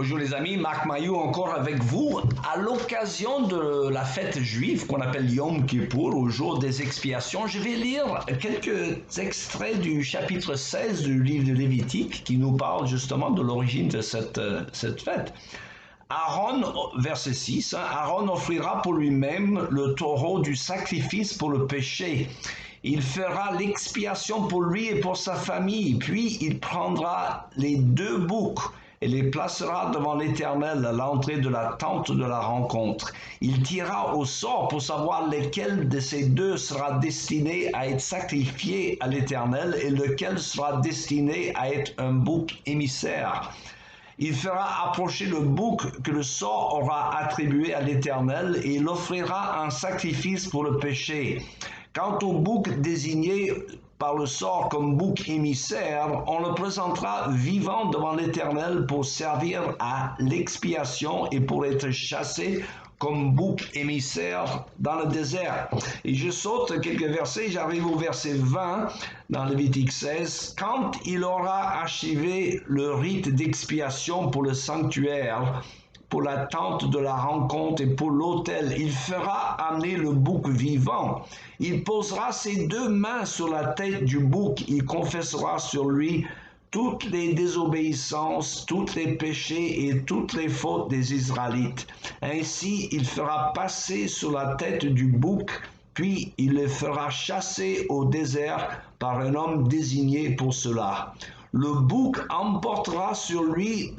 Bonjour les amis, Marc Maillot encore avec vous. À l'occasion de la fête juive qu'on appelle Yom Kippour, au jour des expiations, je vais lire quelques extraits du chapitre 16 du livre de Lévitique qui nous parle justement de l'origine de cette fête. Aaron, verset 6, Aaron offrira pour lui-même le taureau du sacrifice pour le péché. Il fera l'expiation pour lui et pour sa famille, puis il prendra les 2 boucs et les placera devant l'Éternel à l'entrée de la tente de la rencontre. Il tirera au sort pour savoir lequel de ces 2 sera destiné à être sacrifié à l'Éternel et lequel sera destiné à être un bouc émissaire. Il fera approcher le bouc que le sort aura attribué à l'Éternel et il offrira un sacrifice pour le péché. Quant au bouc désigné par le sort comme bouc émissaire, on le présentera vivant devant l'Éternel pour servir à l'expiation et pour être chassé comme bouc émissaire dans le désert. Et je saute quelques versets, j'arrive au verset 20 dans Lévitique 16. Quand il aura achevé le rite d'expiation pour le sanctuaire, pour la tente de la rencontre et pour l'autel, il fera amener le bouc vivant. Il posera ses 2 mains sur la tête du bouc, il confessera sur lui toutes les désobéissances, tous les péchés et toutes les fautes des Israélites. Ainsi, il fera passer sur la tête du bouc, puis il le fera chasser au désert par un homme désigné pour cela. Le bouc emportera sur lui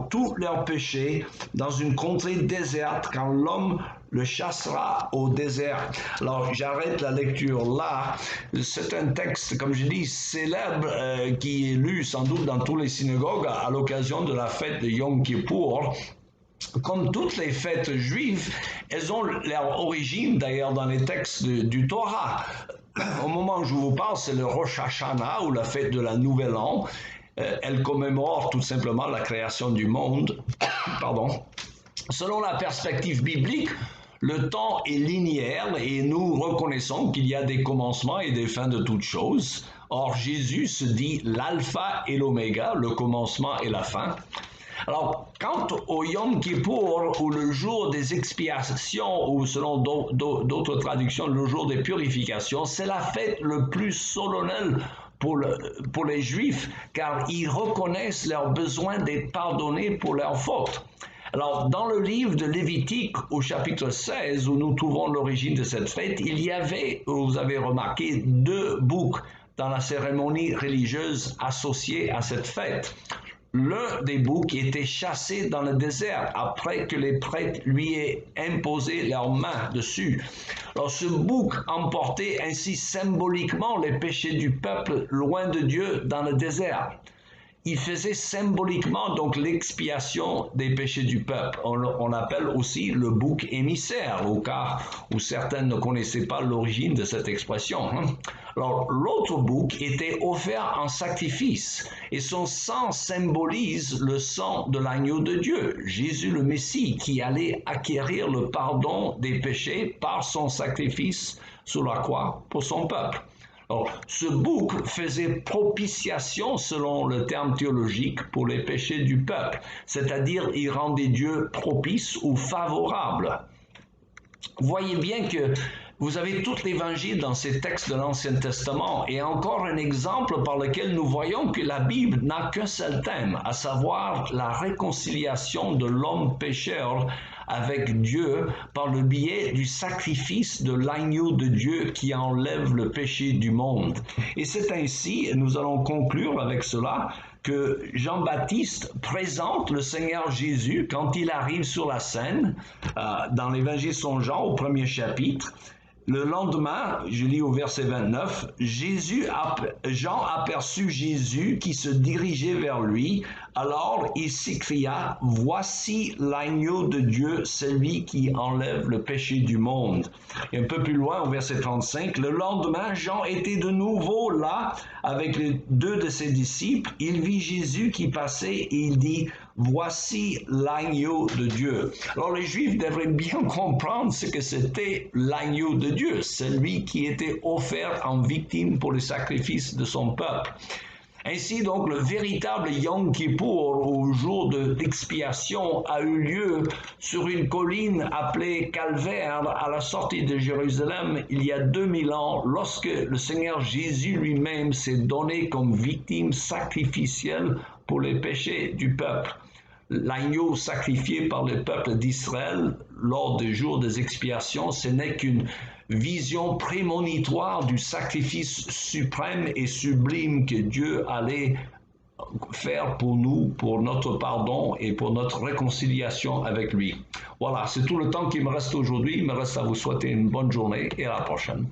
tous leurs péchés dans une contrée déserte quand l'homme le chassera au désert. Alors, j'arrête la lecture là. C'est un texte, comme je dis, célèbre qui est lu sans doute dans toutes les synagogues à l'occasion de la fête de Yom Kippour. Comme toutes les fêtes juives, elles ont leur origine d'ailleurs dans les textes du Torah. Au moment où je vous parle, c'est le Rosh Hashanah ou la fête de la Nouvelle An. Elle commémore tout simplement la création du monde. Pardon. Selon la perspective biblique, le temps est linéaire et nous reconnaissons qu'il y a des commencements et des fins de toutes choses. Or, Jésus se dit l'alpha et l'oméga, le commencement et la fin. Alors, quant au Yom Kippour, ou le jour des expiations, ou selon d'autres traductions, le jour des purifications, c'est la fête le plus solennelle pour les Juifs, car ils reconnaissent leur besoin d'être pardonnés pour leurs fautes. Alors, dans le livre de Lévitique, au chapitre 16, où nous trouvons l'origine de cette fête, il y avait, vous avez remarqué, 2 boucs dans la cérémonie religieuse associée à cette fête. L'un des boucs était chassé dans le désert après que les prêtres lui aient imposé leurs mains dessus. Alors ce bouc emportait ainsi symboliquement les péchés du peuple loin de Dieu dans le désert. Il faisait symboliquement donc l'expiation des péchés du peuple. On appelle aussi le bouc émissaire, au cas où certains ne connaissaient pas l'origine de cette expression. Alors l'autre bouc était offert en sacrifice et son sang symbolise le sang de l'agneau de Dieu, Jésus le Messie, qui allait acquérir le pardon des péchés par son sacrifice sur la croix pour son peuple. Alors, ce bouc faisait propitiation, selon le terme théologique, pour les péchés du peuple, c'est-à-dire il rendait Dieu propice ou favorable. Voyez bien que vous avez tout l'évangile dans ces textes de l'Ancien Testament et encore un exemple par lequel nous voyons que la Bible n'a qu'un seul thème, à savoir la réconciliation de l'homme pécheur avec Dieu par le biais du sacrifice de l'agneau de Dieu qui enlève le péché du monde. Et c'est ainsi, et nous allons conclure avec cela, que Jean-Baptiste présente le Seigneur Jésus quand il arrive sur la scène, dans l'Évangile selon Jean au 1er chapitre. Le lendemain, je lis au verset 29, Jean aperçut Jésus qui se dirigeait vers lui. Alors il s'écria, « Voici l'agneau de Dieu, celui qui enlève le péché du monde. » Et un peu plus loin, au verset 35, le lendemain, Jean était de nouveau là avec les 2 de ses disciples. Il vit Jésus qui passait et il dit, « Voici l'agneau de Dieu. » Alors les Juifs devraient bien comprendre ce que c'était l'agneau de Dieu, celui qui était offert en victime pour le sacrifice de son peuple. Ainsi donc, le véritable Yom Kippour, au jour de l'expiation, a eu lieu sur une colline appelée Calvaire, à la sortie de Jérusalem, il y a 2000 ans, lorsque le Seigneur Jésus lui-même s'est donné comme victime sacrificielle pour les péchés du peuple. L'agneau sacrifié par le peuple d'Israël lors des jours des expiations, ce n'est qu'une vision prémonitoire du sacrifice suprême et sublime que Dieu allait faire pour nous, pour notre pardon et pour notre réconciliation avec lui. Voilà, c'est tout le temps qu'il me reste aujourd'hui. Il me reste à vous souhaiter une bonne journée et à la prochaine.